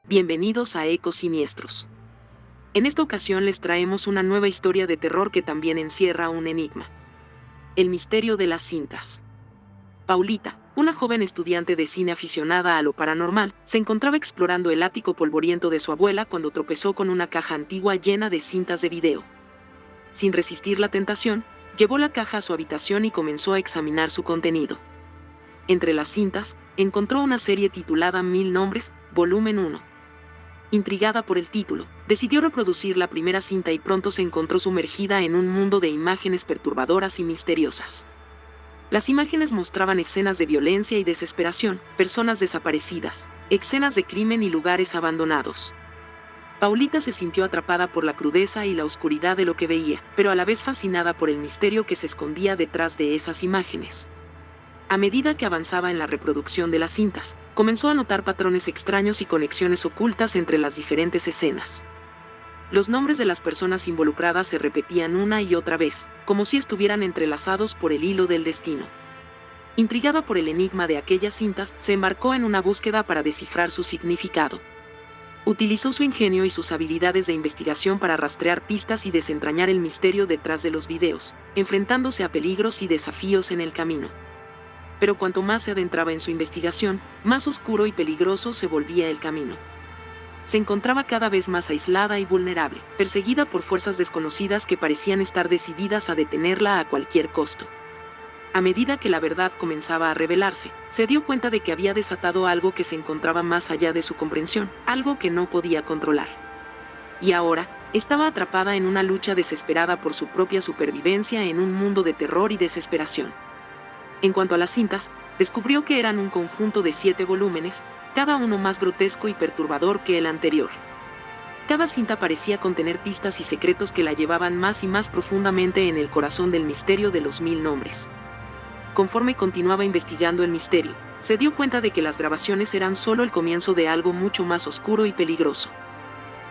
Bienvenidos a Ecos Siniestros. En esta ocasión les traemos una nueva historia de terror que también encierra un enigma. El misterio de las cintas. Paulita, una joven estudiante de cine aficionada a lo paranormal, se encontraba explorando el ático polvoriento de su abuela cuando tropezó con una caja antigua llena de cintas de video. Sin resistir la tentación, llevó la caja a su habitación y comenzó a examinar su contenido. Entre las cintas, encontró una serie titulada 1000 nombres, volumen 1. Intrigada por el título, decidió reproducir la primera cinta y pronto se encontró sumergida en un mundo de imágenes perturbadoras y misteriosas. Las imágenes mostraban escenas de violencia y desesperación, personas desaparecidas, escenas de crimen y lugares abandonados. Paulita se sintió atrapada por la crudeza y la oscuridad de lo que veía, pero a la vez fascinada por el misterio que se escondía detrás de esas imágenes. A medida que avanzaba en la reproducción de las cintas, comenzó a notar patrones extraños y conexiones ocultas entre las diferentes escenas. Los nombres de las personas involucradas se repetían una y otra vez, como si estuvieran entrelazados por el hilo del destino. Intrigada por el enigma de aquellas cintas, se embarcó en una búsqueda para descifrar su significado. Utilizó su ingenio y sus habilidades de investigación para rastrear pistas y desentrañar el misterio detrás de los videos, enfrentándose a peligros y desafíos en el camino. Pero cuanto más se adentraba en su investigación, más oscuro y peligroso se volvía el camino. Se encontraba cada vez más aislada y vulnerable, perseguida por fuerzas desconocidas que parecían estar decididas a detenerla a cualquier costo. A medida que la verdad comenzaba a revelarse, se dio cuenta de que había desatado algo que se encontraba más allá de su comprensión, algo que no podía controlar. Y ahora, estaba atrapada en una lucha desesperada por su propia supervivencia en un mundo de terror y desesperación. En cuanto a las cintas, descubrió que eran un conjunto de 7 volúmenes, cada uno más grotesco y perturbador que el anterior. Cada cinta parecía contener pistas y secretos que la llevaban más y más profundamente en el corazón del misterio de los 1000 nombres. Conforme continuaba investigando el misterio, se dio cuenta de que las grabaciones eran solo el comienzo de algo mucho más oscuro y peligroso.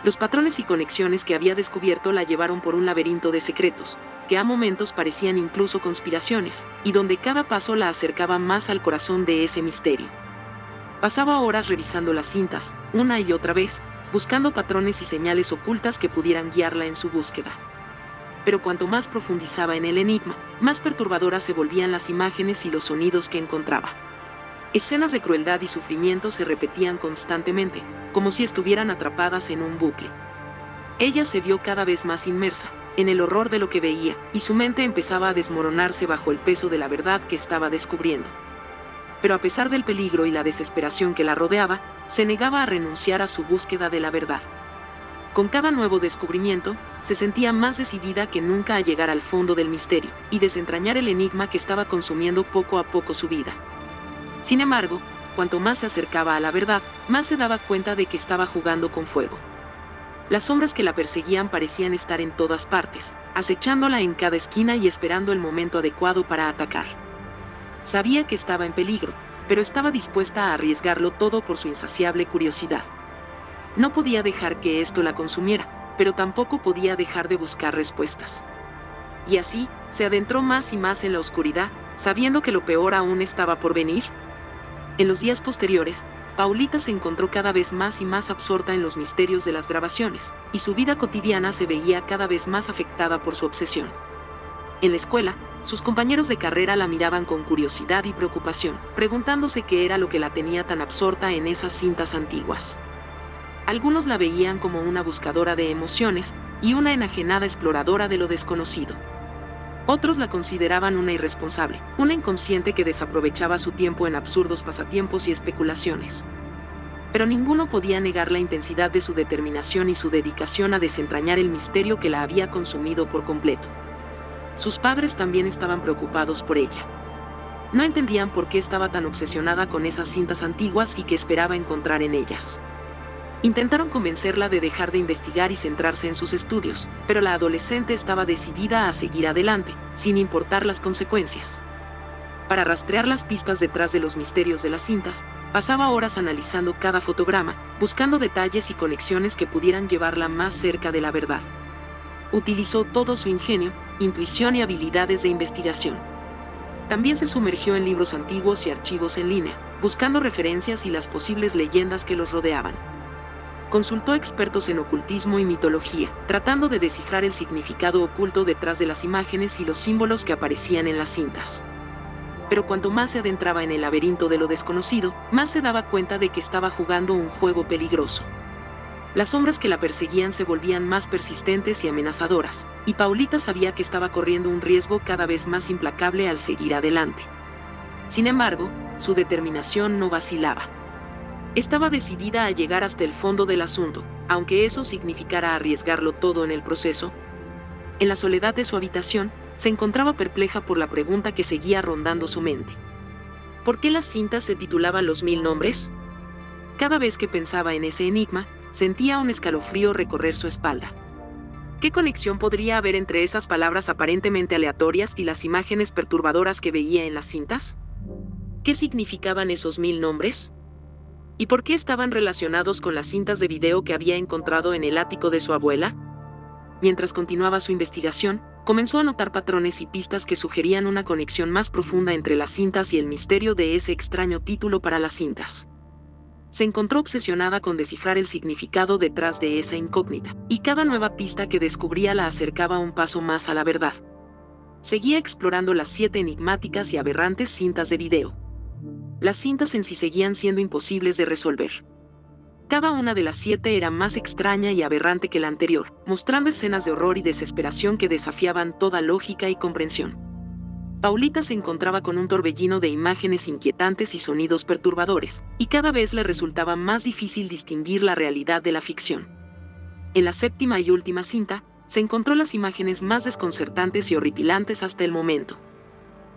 Los patrones y conexiones que había descubierto la llevaron por un laberinto de secretos, que a momentos parecían incluso conspiraciones, y donde cada paso la acercaba más al corazón de ese misterio. Pasaba horas revisando las cintas, una y otra vez, buscando patrones y señales ocultas que pudieran guiarla en su búsqueda. Pero cuanto más profundizaba en el enigma, más perturbadoras se volvían las imágenes y los sonidos que encontraba. Escenas de crueldad y sufrimiento se repetían constantemente, como si estuvieran atrapadas en un bucle. Ella se vio cada vez más inmersa en el horror de lo que veía, y su mente empezaba a desmoronarse bajo el peso de la verdad que estaba descubriendo. Pero a pesar del peligro y la desesperación que la rodeaba, se negaba a renunciar a su búsqueda de la verdad. Con cada nuevo descubrimiento, se sentía más decidida que nunca a llegar al fondo del misterio y desentrañar el enigma que estaba consumiendo poco a poco su vida. Sin embargo, cuanto más se acercaba a la verdad, más se daba cuenta de que estaba jugando con fuego. Las sombras que la perseguían parecían estar en todas partes, acechándola en cada esquina y esperando el momento adecuado para atacar. Sabía que estaba en peligro, pero estaba dispuesta a arriesgarlo todo por su insaciable curiosidad. No podía dejar que esto la consumiera, pero tampoco podía dejar de buscar respuestas. Y así, se adentró más y más en la oscuridad, sabiendo que lo peor aún estaba por venir. En los días posteriores, Paulita se encontró cada vez más y más absorta en los misterios de las grabaciones, y su vida cotidiana se veía cada vez más afectada por su obsesión. En la escuela, sus compañeros de carrera la miraban con curiosidad y preocupación, preguntándose qué era lo que la tenía tan absorta en esas cintas antiguas. Algunos la veían como una buscadora de emociones y una enajenada exploradora de lo desconocido. Otros la consideraban una irresponsable, una inconsciente que desaprovechaba su tiempo en absurdos pasatiempos y especulaciones. Pero ninguno podía negar la intensidad de su determinación y su dedicación a desentrañar el misterio que la había consumido por completo. Sus padres también estaban preocupados por ella. No entendían por qué estaba tan obsesionada con esas cintas antiguas y qué esperaba encontrar en ellas. Intentaron convencerla de dejar de investigar y centrarse en sus estudios, pero la adolescente estaba decidida a seguir adelante, sin importar las consecuencias. Para rastrear las pistas detrás de los misterios de las cintas, pasaba horas analizando cada fotograma, buscando detalles y conexiones que pudieran llevarla más cerca de la verdad. Utilizó todo su ingenio, intuición y habilidades de investigación. También se sumergió en libros antiguos y archivos en línea, buscando referencias y las posibles leyendas que los rodeaban. Consultó expertos en ocultismo y mitología, tratando de descifrar el significado oculto detrás de las imágenes y los símbolos que aparecían en las cintas. Pero cuanto más se adentraba en el laberinto de lo desconocido, más se daba cuenta de que estaba jugando un juego peligroso. Las sombras que la perseguían se volvían más persistentes y amenazadoras, y Paulita sabía que estaba corriendo un riesgo cada vez más implacable al seguir adelante. Sin embargo, su determinación no vacilaba. Estaba decidida a llegar hasta el fondo del asunto, aunque eso significara arriesgarlo todo en el proceso. En la soledad de su habitación, se encontraba perpleja por la pregunta que seguía rondando su mente. ¿Por qué las cintas se titulaban Los 1000 nombres? Cada vez que pensaba en ese enigma, sentía un escalofrío recorrer su espalda. ¿Qué conexión podría haber entre esas palabras aparentemente aleatorias y las imágenes perturbadoras que veía en las cintas? ¿Qué significaban esos 1000 nombres? ¿Y por qué estaban relacionados con las cintas de video que había encontrado en el ático de su abuela? Mientras continuaba su investigación, comenzó a notar patrones y pistas que sugerían una conexión más profunda entre las cintas y el misterio de ese extraño título para las cintas. Se encontró obsesionada con descifrar el significado detrás de esa incógnita, y cada nueva pista que descubría la acercaba un paso más a la verdad. Seguía explorando las 7 enigmáticas y aberrantes cintas de video. Las cintas en sí seguían siendo imposibles de resolver. Cada una de las 7 era más extraña y aberrante que la anterior, mostrando escenas de horror y desesperación que desafiaban toda lógica y comprensión. Paulita se encontraba con un torbellino de imágenes inquietantes y sonidos perturbadores, y cada vez le resultaba más difícil distinguir la realidad de la ficción. En la 7ª y última cinta, se encontró las imágenes más desconcertantes y horripilantes hasta el momento.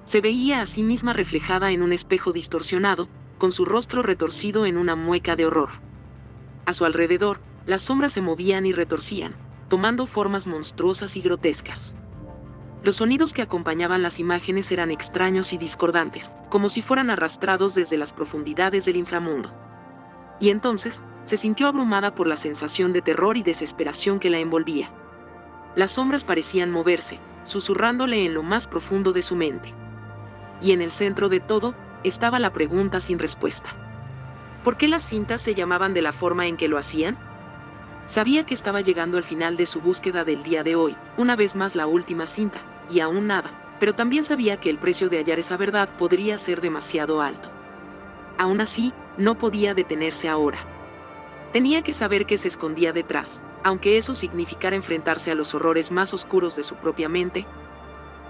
Se veía a sí misma reflejada en un espejo distorsionado, con su rostro retorcido en una mueca de horror. A su alrededor, las sombras se movían y retorcían, tomando formas monstruosas y grotescas. Los sonidos que acompañaban las imágenes eran extraños y discordantes, como si fueran arrastrados desde las profundidades del inframundo. Y entonces, se sintió abrumada por la sensación de terror y desesperación que la envolvía. Las sombras parecían moverse, susurrándole en lo más profundo de su mente. Y en el centro de todo, estaba la pregunta sin respuesta. ¿Por qué las cintas se llamaban de la forma en que lo hacían? Sabía que estaba llegando al final de su búsqueda del día de hoy, una vez más la última cinta, y aún nada, pero también sabía que el precio de hallar esa verdad podría ser demasiado alto. Aún así, no podía detenerse ahora. Tenía que saber qué se escondía detrás, aunque eso significara enfrentarse a los horrores más oscuros de su propia mente.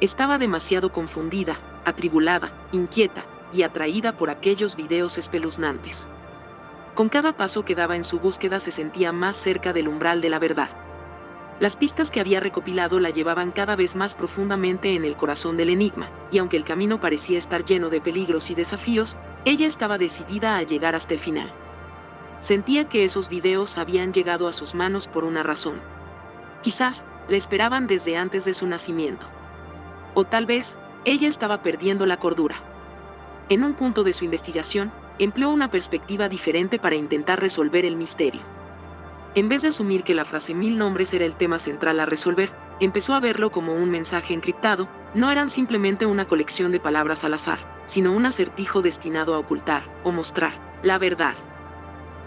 Estaba demasiado confundida, atribulada, inquieta y atraída por aquellos videos espeluznantes. Con cada paso que daba en su búsqueda se sentía más cerca del umbral de la verdad. Las pistas que había recopilado la llevaban cada vez más profundamente en el corazón del enigma, y aunque el camino parecía estar lleno de peligros y desafíos, ella estaba decidida a llegar hasta el final. Sentía que esos videos habían llegado a sus manos por una razón. Quizás, la esperaban desde antes de su nacimiento. O tal vez, ella estaba perdiendo la cordura. En un punto de su investigación, empleó una perspectiva diferente para intentar resolver el misterio. En vez de asumir que la frase 1000 nombres era el tema central a resolver, empezó a verlo como un mensaje encriptado. No eran simplemente una colección de palabras al azar, sino un acertijo destinado a ocultar, o mostrar, la verdad.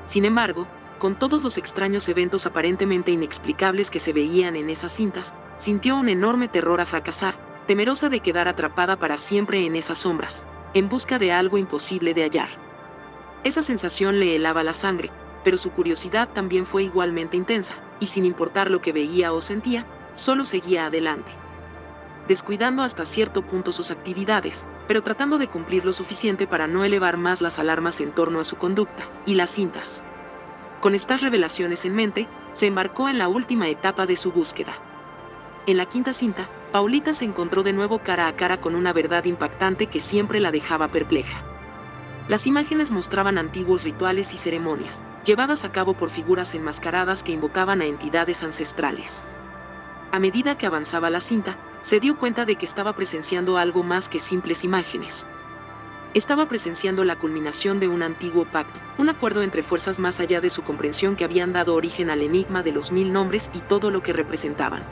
Sin embargo, con todos los extraños eventos aparentemente inexplicables que se veían en esas cintas, sintió un enorme terror a fracasar, temerosa de quedar atrapada para siempre en esas sombras, en busca de algo imposible de hallar. Esa sensación le helaba la sangre, pero su curiosidad también fue igualmente intensa, y sin importar lo que veía o sentía, solo seguía adelante. Descuidando hasta cierto punto sus actividades, pero tratando de cumplir lo suficiente para no elevar más las alarmas en torno a su conducta y las cintas. Con estas revelaciones en mente, se embarcó en la última etapa de su búsqueda. En la 5ª cinta, Paulita se encontró de nuevo cara a cara con una verdad impactante que siempre la dejaba perpleja. Las imágenes mostraban antiguos rituales y ceremonias, llevadas a cabo por figuras enmascaradas que invocaban a entidades ancestrales. A medida que avanzaba la cinta, se dio cuenta de que estaba presenciando algo más que simples imágenes. Estaba presenciando la culminación de un antiguo pacto, un acuerdo entre fuerzas más allá de su comprensión que habían dado origen al enigma de los 1000 nombres y todo lo que representaban.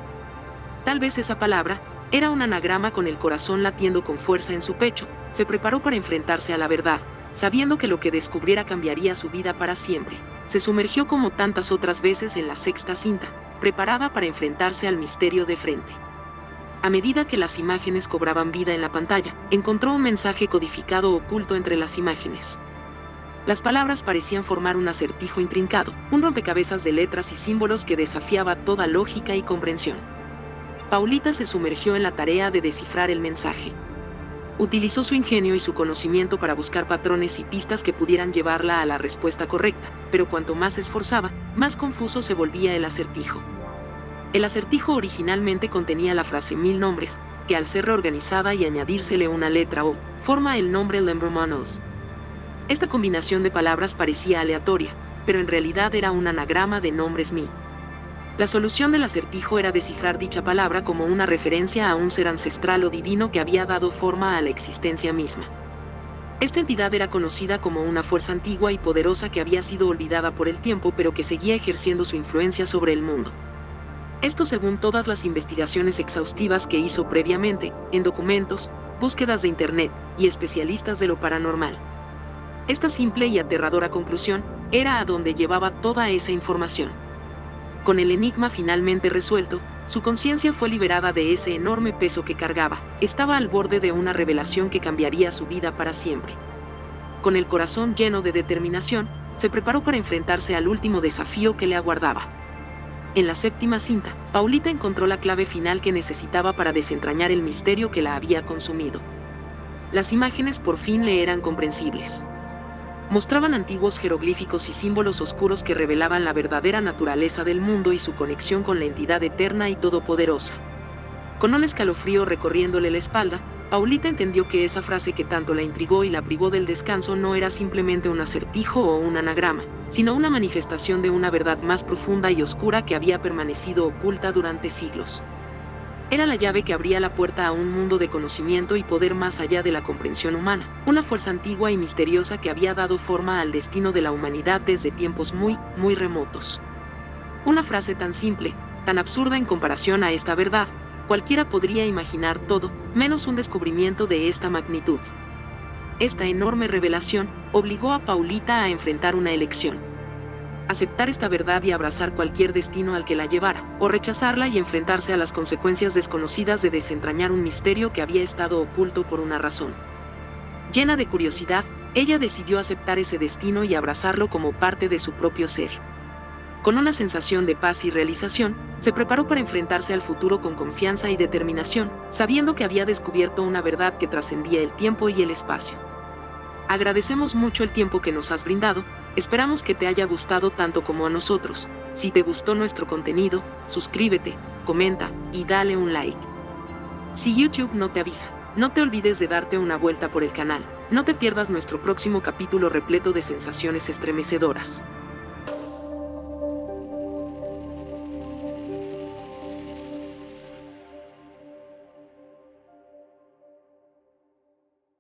Tal vez esa palabra, Era un anagrama con el corazón latiendo con fuerza en su pecho. Se preparó para enfrentarse a la verdad, sabiendo que lo que descubriera cambiaría su vida para siempre. Se sumergió como tantas otras veces en la sexta cinta, preparada para enfrentarse al misterio de frente. A medida que las imágenes cobraban vida en la pantalla, encontró un mensaje codificado oculto entre las imágenes. Las palabras parecían formar un acertijo intrincado, un rompecabezas de letras y símbolos que desafiaba toda lógica y comprensión. Paulita se sumergió en la tarea de descifrar el mensaje. Utilizó su ingenio y su conocimiento para buscar patrones y pistas que pudieran llevarla a la respuesta correcta, pero cuanto más se esforzaba, más confuso se volvía el acertijo. El acertijo originalmente contenía la frase 1000 nombres, que al ser reorganizada y añadírsele una letra O, forma el nombre Lembermanos. Esta combinación de palabras parecía aleatoria, pero en realidad era un anagrama de nombres Mi. La solución del acertijo era descifrar dicha palabra como una referencia a un ser ancestral o divino que había dado forma a la existencia misma. Esta entidad era conocida como una fuerza antigua y poderosa que había sido olvidada por el tiempo pero que seguía ejerciendo su influencia sobre el mundo. Esto según todas las investigaciones exhaustivas que hizo previamente, en documentos, búsquedas de internet y especialistas de lo paranormal. Esta simple y aterradora conclusión era a donde llevaba toda esa información. Con el enigma finalmente resuelto, su conciencia fue liberada de ese enorme peso que cargaba. Estaba al borde de una revelación que cambiaría su vida para siempre. Con el corazón lleno de determinación, se preparó para enfrentarse al último desafío que le aguardaba. En la séptima cinta, Paulita encontró la clave final que necesitaba para desentrañar el misterio que la había consumido. Las imágenes por fin le eran comprensibles. Mostraban antiguos jeroglíficos y símbolos oscuros que revelaban la verdadera naturaleza del mundo y su conexión con la entidad eterna y todopoderosa. Con un escalofrío recorriéndole la espalda, Paulita entendió que esa frase que tanto la intrigó y la privó del descanso no era simplemente un acertijo o un anagrama, sino una manifestación de una verdad más profunda y oscura que había permanecido oculta durante siglos. Era la llave que abría la puerta a un mundo de conocimiento y poder más allá de la comprensión humana, una fuerza antigua y misteriosa que había dado forma al destino de la humanidad desde tiempos muy, muy remotos. Una frase tan simple, tan absurda en comparación a esta verdad, cualquiera podría imaginar todo, menos un descubrimiento de esta magnitud. Esta enorme revelación obligó a Paulita a enfrentar una elección. Aceptar esta verdad y abrazar cualquier destino al que la llevara, o rechazarla y enfrentarse a las consecuencias desconocidas de desentrañar un misterio que había estado oculto por una razón. Llena de curiosidad, ella decidió aceptar ese destino y abrazarlo como parte de su propio ser. Con una sensación de paz y realización, se preparó para enfrentarse al futuro con confianza y determinación, sabiendo que había descubierto una verdad que trascendía el tiempo y el espacio. Agradecemos mucho el tiempo que nos has brindado, esperamos que te haya gustado tanto como a nosotros. Si te gustó nuestro contenido, suscríbete, comenta y dale un like. Si YouTube no te avisa, no te olvides de darte una vuelta por el canal. No te pierdas nuestro próximo capítulo repleto de sensaciones estremecedoras.